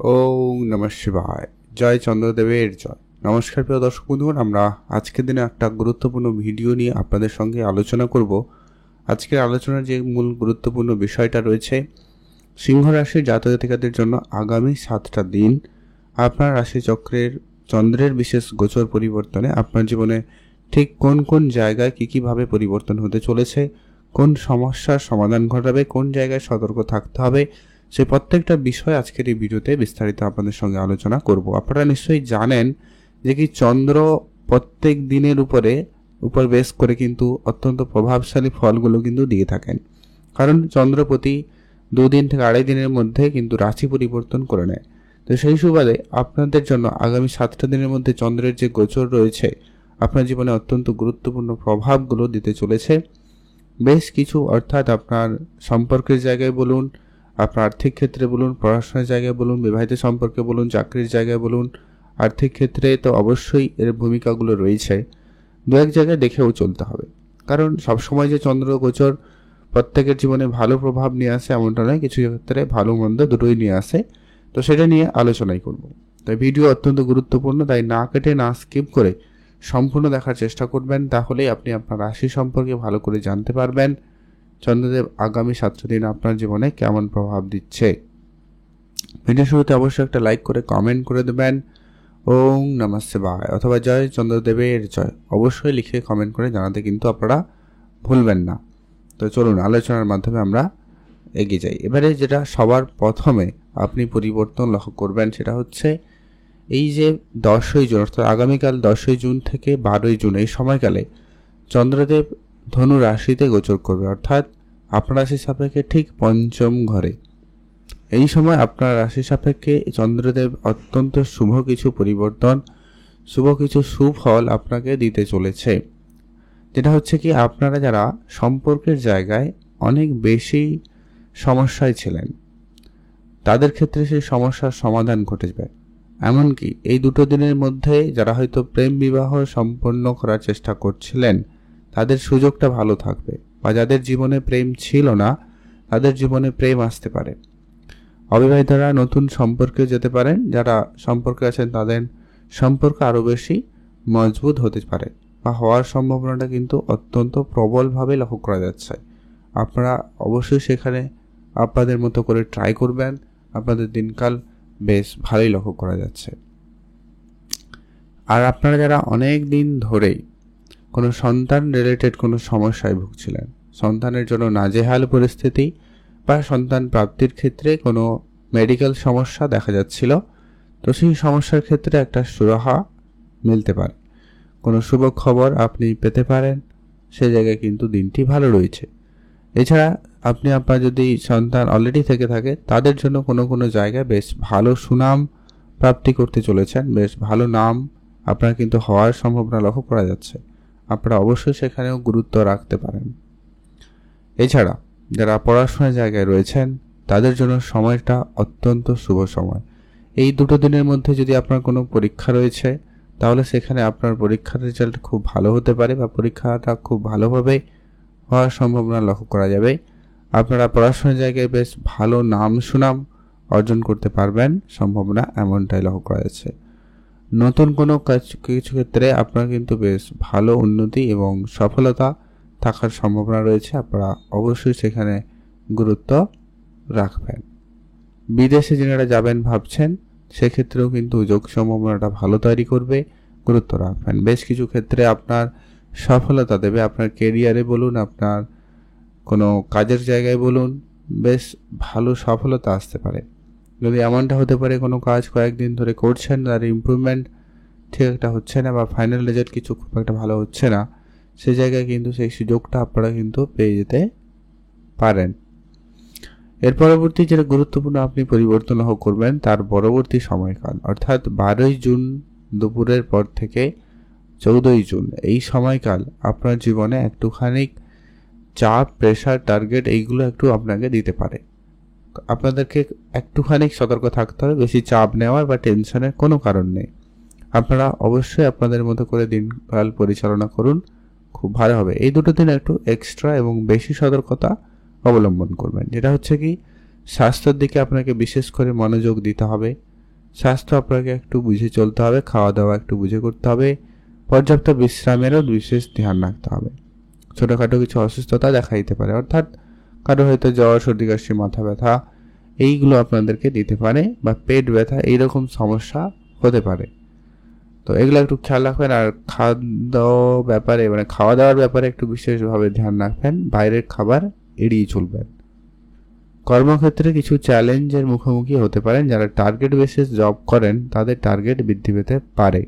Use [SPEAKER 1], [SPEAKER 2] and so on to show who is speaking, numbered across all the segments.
[SPEAKER 1] ওম নমঃ শিবায়। জয় চন্দ্রদেবের জয়। নমস্কার প্রিয় দর্শক বন্ধুগণ, আমরা আজকের দিনে একটা গুরুত্বপূর্ণ ভিডিও নিয়ে আপনাদের সঙ্গে আলোচনা করব। আজকের আলোচনার যে মূল গুরুত্বপূর্ণ বিষয়টা রয়েছে, সিংহ রাশির জাতক জাতিকাদের জন্য আগামী 7টা দিন আপনার রাশিচক্রের চন্দ্রের বিশেষ গোচর পরিবর্তনে আপনার জীবনে ঠিক কোন কোন জায়গায় কীভাবে পরিবর্তন হতে চলেছে, কোন সমস্যার সমাধান ঘটাবে, কোন জায়গায় সতর্ক থাকতে হবে, সেই প্রত্যেকটা বিষয় আজকের এই ভিডিওতে বিস্তারিত আপনাদের সঙ্গে আলোচনা করব। আপনারা নিশ্চয়ই জানেন যে কি চন্দ্র প্রত্যেক দিনের উপর বেশ করে কিন্তু অত্যন্ত প্রভাবশালী ফলগুলো কিন্তু দিয়ে থাকেন। কারণ চন্দ্র প্রতি 2 দিন থেকে 2.5 দিনের মধ্যে কিন্তু রাশি পরিবর্তন করে নেয়। তো সেই সুবাদে আপনাদের জন্য আগামী 7টা দিনের মধ্যে চন্দ্রের যে গোচর রয়েছে আপনার জীবনে অত্যন্ত গুরুত্বপূর্ণ প্রভাবগুলো দিতে চলেছে। বেশ কিছু, অর্থাৎ আপনার সম্পর্কের জায়গায় বলুন, আপনার আর্থিক ক্ষেত্রে বলুন, পড়াশোনার জায়গায় বলুন, বিবাহিত সম্পর্কে বলুন, চাকরির জায়গায় বলুন, আর্থিক ক্ষেত্রে তো অবশ্যই এর ভূমিকাগুলো রয়েছে। দু এক জায়গায় দেখেও চলতে হবে, কারণ সবসময় যে চন্দ্র গোচর প্রত্যেকের জীবনে ভালো প্রভাব নিয়ে আসে এমনটা নয়, কিছু ক্ষেত্রে ভালো মন্দ দুটোই নিয়ে আসে। তো সেটা নিয়ে আলোচনাই করব। তাই ভিডিও অত্যন্ত গুরুত্বপূর্ণ, তাই না কেটে না স্কিপ করে সম্পূর্ণ দেখার চেষ্টা করবেন, তাহলেই আপনি আপনার রাশি সম্পর্কে ভালো করে জানতে পারবেন চন্দ্রদেব আগামী 7টা দিন আপনার জীবনে কেমন প্রভাব দিচ্ছে। ভিডিও শুরুতে অবশ্যই একটা লাইক করে কমেন্ট করে দেবেন ওম নমঃ শিবায় অথবা জয় চন্দ্রদেবের জয় অবশ্যই লিখে কমেন্ট করে জানাতে কিন্তু আপনারা ভুলবেন না। তো চলুন আলোচনার মাধ্যমে আমরা এগিয়ে যাই। এবারে যেটা সবার প্রথমে আপনি পরিবর্তন লক্ষ্য করবেন সেটা হচ্ছে এই যে 10ই জুন, অর্থাৎ আগামীকাল 10ই জুন থেকে 12ই জুন এই সময়কালে চন্দ্রদেব ধনু রাশিতে গোচর করবে, অর্থাৎ আপনার রাশি সাপেক্ষে ঠিক 5ম ঘরে। এই সময় আপনার রাশি সাপেক্ষে চন্দ্রদেব অত্যন্ত শুভ কিছু পরিবর্তন, শুভ কিছু সুফল আপনাকে দিতে চলেছে। যেটা হচ্ছে কি, আপনারা যারা সম্পর্কের জায়গায় অনেক বেশি সমস্যায় ছিলেন তাদের ক্ষেত্রে সেই সমস্যার সমাধান ঘটেছে। এমনকি এই 2 দিনের মধ্যে যারা হয়তো প্রেম বিবাহ সম্পন্ন করার চেষ্টা করছিলেন তাদের সুযোগটা ভালো থাকবে, বা যাদের জীবনে প্রেম ছিল না তাদের জীবনে প্রেম আসতে পারে। অবিবাহিতরা নতুন সম্পর্কে যেতে পারেন, যারা সম্পর্কে আছেন তাদের সম্পর্ক আরও বেশি মজবুত হতে পারে বা হওয়ার সম্ভাবনাটা কিন্তু অত্যন্ত প্রবলভাবে লক্ষ্য করা যাচ্ছে। আপনারা অবশ্যই সেখানে আপনাদের মতো করে ট্রাই করবেন, আপনাদের দিনকাল বেশ ভালোই লক্ষ্য করা যাচ্ছে। আর আপনারা যারা অনেক দিন ধরেই কোনো সন্তান রিলেটেড কোনো সমস্যায় ভুগছিলেন, সন্তানের জন্য নাজেহাল পরিস্থিতি বা সন্তান প্রাপ্তির ক্ষেত্রে কোনো মেডিকেল সমস্যা দেখা যাচ্ছিল, তো সেই সমস্যার ক্ষেত্রে একটা সুরাহা মিলতে পারে, কোনো শুভ খবর আপনি পেতে পারেন, সে জায়গায় কিন্তু দিনটি ভালো রয়েছে। এছাড়া আপনি আপনার যদি সন্তান অলরেডি থেকে থাকে তাদের জন্য কোনো জায়গায় বেশ ভালো সুনাম প্রাপ্তি করতে চলেছেন, বেশ ভালো নাম আপনার কিন্তু হওয়ার সম্ভাবনা লক্ষ্য করা যাচ্ছে। আপনারা অবশ্যই সেখানেও গুরুত্ব রাখতে পারেন। এছাড়া যারা পড়াশোনার জায়গায় রয়েছেন তাদের জন্য সময়টা অত্যন্ত শুভ সময়। এই 2 দিনের মধ্যে যদি আপনার কোনো পরীক্ষা রয়েছে তাহলে সেখানে আপনার পরীক্ষার রেজাল্ট খুব ভালো হতে পারে, বা পরীক্ষাটা খুব ভালোভাবে হওয়ার সম্ভাবনা লক্ষ্য করা যাবে। আপনারা পড়াশোনার জায়গায় বেশ ভালো নাম সুনাম অর্জন করতে পারবেন, সম্ভাবনা এমনটাই লক্ষ্য করা যাচ্ছে। নতুন কোনো কিছু ক্ষেত্রে আপনার কিন্তু বেশ ভালো উন্নতি এবং সফলতা থাকার সম্ভাবনা রয়েছে, আপনারা অবশ্যই সেখানে গুরুত্ব রাখবেন। বিদেশে যারা যাবেন ভাবছেন সেক্ষেত্রেও কিন্তু যোগ সম্ভাবনাটা ভালো তৈরি করবে, গুরুত্ব রাখবেন। বেশ কিছু ক্ষেত্রে আপনার সফলতা দেবে, আপনার কেরিয়ারে বলুন, আপনার কোনো কাজের জায়গায় বলুন, বেশ ভালো সফলতা আসতে পারে। যদি এমনটা হতে পারে কোনো কাজ কয়েকদিন ধরে করছেন তার ইমপ্রুভমেন্ট ঠিক একটা হচ্ছে না, বা ফাইনাল রেজাল্ট কিছু খুব একটা ভালো হচ্ছে না, সেই জায়গায় কিন্তু সেই সুযোগটা আপনারা কিন্তু পেয়ে যেতে পারেন। এর পরবর্তী যেটা গুরুত্বপূর্ণ আপনি পরিবর্তন লক্ষ্য করবেন তার পরবর্তী সময়কাল, অর্থাৎ 12ই জুন দুপুরের পর থেকে 14ই জুন এই সময়কাল আপনার জীবনে একটুখানি চাপ, প্রেশার, টার্গেট এইগুলো একটু আপনাকে দিতে পারে। আপনাদেরকে একটুখানি সতর্ক থাকতে হবে, বেশি চাপ নেওয়ার বা টেনশনের কোনো কারণ নেই। আপনারা অবশ্যই আপনাদের মতো করে দিনকাল পরিচালনা করুন, খুব ভালো হবে। এই 2 দিন একটু এক্সট্রা এবং বেশি সতর্কতা অবলম্বন করবেন। যেটা হচ্ছে কি, স্বাস্থ্যের দিকে আপনাকে বিশেষ করে মনোযোগ দিতে হবে। স্বাস্থ্য আপনাকে একটু বুঝে চলতে হবে, খাওয়া দাওয়া একটু বুঝে করতে হবে, পর্যাপ্ত বিশ্রামেরও বিশেষ ধ্যান রাখতে হবে। ছোটোখাটো কিছু অসুস্থতা দেখা দিতে পারে, অর্থাৎ কারো হয়তো জ্বর, সর্দি কাশি, মাথা ব্যথা এইগুলো আপনাদেরকে দিতে পারে, বা পেট ব্যথা এইরকম সমস্যা হতে পারে। তো এগুলো একটু খেয়াল রাখবেন। আর খাওয়া দাওয়ার ব্যাপারে একটু বিশেষভাবে ধ্যান রাখবেন। বাইরের খাবার এড়িয়ে চলবেন। কর্মক্ষেত্রে কিছু চ্যালেঞ্জের মুখোমুখি হতে পারেন। যারা টার্গেট বেসিস জব করেন তাদের টার্গেট বৃদ্ধি পেতে পারে,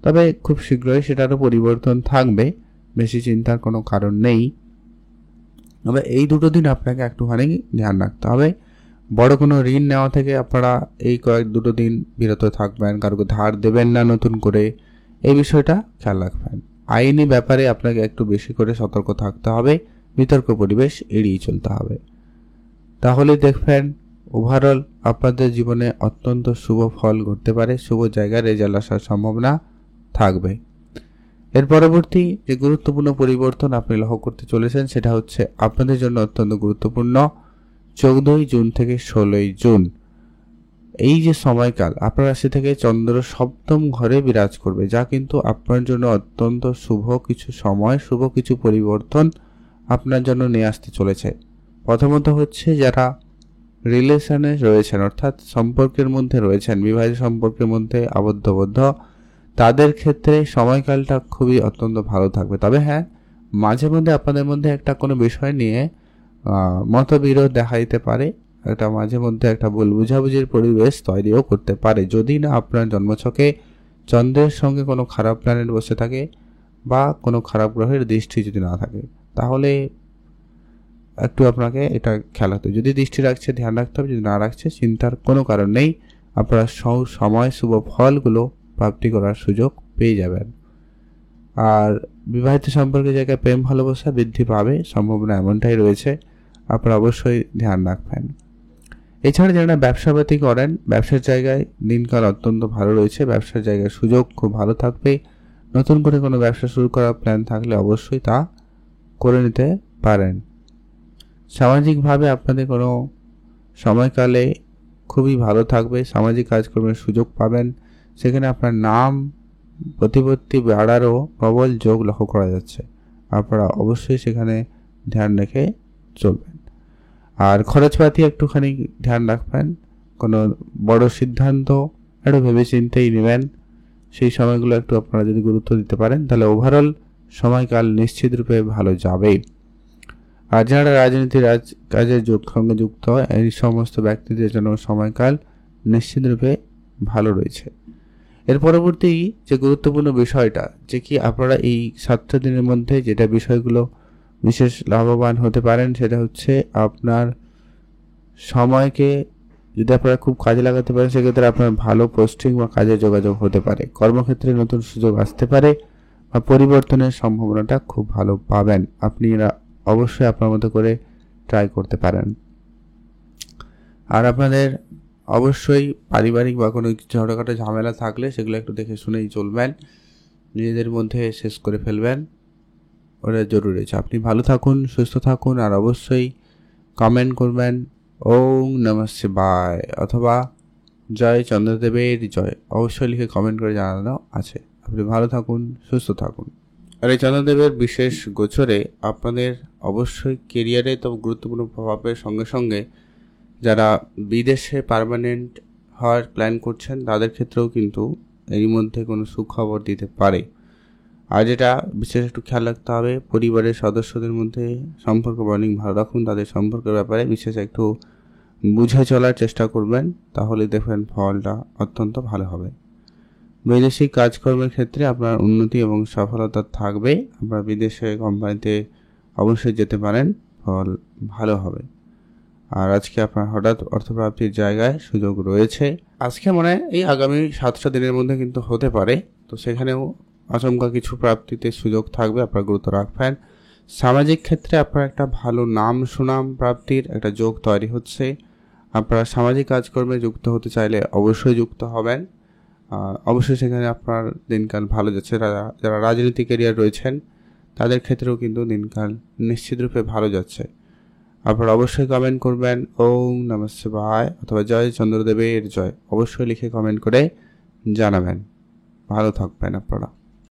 [SPEAKER 1] তবে খুব শীঘ্রই সেটারও পরিবর্তন থাকবে, বেশি চিন্তার কোনো কারণ নেই। তবে এই দুটো দিন আপনাকে একটুখানি ধ্যান রাখতে হবে। বড় কোনো ঋণ নেওয়া থেকে আপনারা এই দুটো দিন বিরত থাকবেন, কারোকে ধার দেবেন না নতুন করে, এই বিষয়টা খেয়াল রাখবেন। আইনি ব্যাপারে আপনাকে একটু বেশি করে সতর্ক থাকতে হবে, বিতর্ক পরিবেশ এড়িয়ে চলতে হবে। তাহলে দেখবেন ওভারঅল আপনাদের জীবনে অত্যন্ত শুভ ফল ঘটতে পারে, শুভ জায়গায় রেজাল্ট আসার সম্ভাবনা থাকবে। এর পরবর্তী যে গুরুত্বপূর্ণ পরিবর্তন আপনি লক্ষ্য করতে চলেছেন সেটা হচ্ছে আপনাদের জন্য অত্যন্ত গুরুত্বপূর্ণ 14 জুন থেকে 16 জুন। এই যে সময়কাল আপনার রাশি থেকে চন্দ্র সপ্তম ঘরে বিরাজ করবে, যা কিন্তু আপনার জন্য অত্যন্ত শুভ কিছু সময়, শুভ কিছু পরিবর্তন আপনার জন্য নিয়ে আসতে চলেছে। প্রথমত হচ্ছে যারা রিলেশনে রয়েছেন, অর্থাৎ সম্পর্কের মধ্যে রয়েছেন, বিবাহিত সম্পর্কের মধ্যে আবদ্ধ, তাদের ক্ষেত্রে সময়কালটা খুবই অত্যন্ত ভালো থাকবে। তবে হ্যাঁ, মাঝে মধ্যে আপনাদের মধ্যে একটা কোনো বিষয় নিয়ে মতবিরোধ দেখা দিতে পারে, একটা মাঝে মধ্যে একটা ভুল বুঝাবুঝির পরিবেশ তৈরিও করতে পারে, যদি না আপনার জন্মছকে চন্দ্রের সঙ্গে কোনো খারাপ প্ল্যানেট বসে থাকে বা কোনো খারাপ গ্রহের দৃষ্টি যদি না থাকে, তাহলে একটু আপনাকে এটা খেয়াল রাখতে হবে। যদি দৃষ্টি রাখছে ধ্যান রাখতে হবে, যদি না রাখছে চিন্তার কোনো কারণ নেই, আপনারা সময় শুভ ফলগুলো প্রাপ্তি করার সুযোগ পেয়ে যাবেন। আর বিবাহিত সম্পর্কের জায়গায় প্রেম ভালোবাসা বৃদ্ধি পাবে, সম্ভাবনা এমনটাই রয়েছে, আপনারা অবশ্যই ধ্যান রাখবেন। এছাড়া যারা ব্যবসাপাতি করেন, ব্যবসার জায়গায় দিনকাল অত্যন্ত ভালো রয়েছে, ব্যবসার জায়গায় সুযোগ খুব ভালো থাকবে। নতুন করে কোনো ব্যবসা শুরু করার প্ল্যান থাকলে অবশ্যই তা করে নিতে পারেন। সামাজিকভাবে আপনাদের কোনো সময়কালে খুবই ভালো থাকবে, সামাজিক কাজকর্মের সুযোগ পাবেন, সেখানে আপনার নাম প্রতিপত্তি বাড়ারও প্রবল যোগ লক্ষ্য করা যাচ্ছে। আপনারা অবশ্যই সেখানে ধ্যান রেখে চলবেন। আর খরচপাতি একটুখানি ধ্যান রাখবেন, কোনো বড় সিদ্ধান্ত একটু ভেবে চিন্তেই নেবেন, সেই সময়গুলো একটু আপনারা যদি গুরুত্ব দিতে পারেন তাহলে ওভারঅল সময়কাল নিশ্চিত রূপে ভালো যাবে। আর যারা রাজনীতির কাজের সঙ্গে যুক্ত হয় এই সমস্ত ব্যক্তিদের জন্য সময়কাল নিশ্চিত রূপে ভালো রয়েছে। এর পরবর্তী যে গুরুত্বপূর্ণ বিষয়টা, যে কি আপনারা এই 7টা দিনের মধ্যে যেটা বিষয়গুলো বিশেষ লাভবান হতে পারেন, সেটা হচ্ছে আপনার সময়কে যদি আপনারা খুব কাজে লাগাতে পারেন, সেক্ষেত্রে আপনার ভালো পোস্টিং বা কাজে যোগাযোগ হতে পারে, কর্মক্ষেত্রে নতুন সুযোগ আসতে পারে বা পরিবর্তনের সম্ভাবনাটা খুব ভালো পাবেন। আপনি অবশ্যই আপনার মতো করে ট্রাই করতে পারেন। আর আপনাদের অবশ্যই পারিবারিক বা কোনো ছোটোখাটো ঝামেলা থাকলে সেগুলো একটু দেখে শুনেই চলবেন, নিজেদের মধ্যে শেষ করে ফেলবেন, ওটা জরুরি আছে। আপনি ভালো থাকুন, সুস্থ থাকুন, আর অবশ্যই কমেন্ট করবেন ওম নমঃ শিবায় অথবা জয় চন্দ্রদেবের জয়, অবশ্যই লিখে কমেন্ট করে জানানো আছে। আপনি ভালো থাকুন, সুস্থ থাকুন। আর এই চন্দ্রদেবের বিশেষ গোচরে আপনাদের অবশ্যই কেরিয়ারে তো গুরুত্বপূর্ণ প্রভাবের সঙ্গে সঙ্গে যারা বিদেশে পার্মানেন্ট হওয়ার প্ল্যান করছেন তাদের ক্ষেত্রেও কিন্তু এর মধ্যে কোনো সুখবর দিতে পারে। আর যেটা বিশেষ একটু খেয়াল রাখতে হবে, পরিবারের সদস্যদের মধ্যে সম্পর্ক বন্ডিং ভালো রাখুন, তাদের সম্পর্কের ব্যাপারে বিশেষ একটু বুঝে চলার চেষ্টা করবেন, তাহলে দেখবেন ফলটা অত্যন্ত ভালো হবে। বৈদেশিক কাজকর্মের ক্ষেত্রে আপনার উন্নতি এবং সফলতা থাকবে, আপনারা বিদেশে কোম্পানিতে অবশ্যই যেতে পারেন, ফল ভালো হবে। আর আজকে আপনার হঠাৎ অর্থপ্রাপ্তির জায়গায় সুযোগ রয়েছে, আজকে মানে এই আগামী 7টা দিনের মধ্যে কিন্তু হতে পারে, তো সেখানেও আচমকা কিছু প্রাপ্তিতে সুযোগ থাকবে, আপনার গুরুত্ব রাখবেন। সামাজিক ক্ষেত্রে আপনার একটা ভালো নাম সুনাম প্রাপ্তির একটা যোগ তৈরি হচ্ছে, আপনারা সামাজিক কাজকর্মে যুক্ত হতে চাইলে অবশ্যই যুক্ত হবেন। অবশ্যই সেখানে আপনার দিনকাল ভালো যাচ্ছে। যারা রাজনীতি ক্যারিয়ার রয়েছেন তাদের ক্ষেত্রেও কিন্তু দিনকাল নিশ্চিত রূপে ভালো যাচ্ছে। আপনারা অবশ্যই কমেন্ট করবেন ওম নমঃ শিবায় অথবা জয় চন্দ্রদেবের জয়, অবশ্যই লিখে কমেন্ট করে জানাবেন। ভালো থাকবেন আপনারা।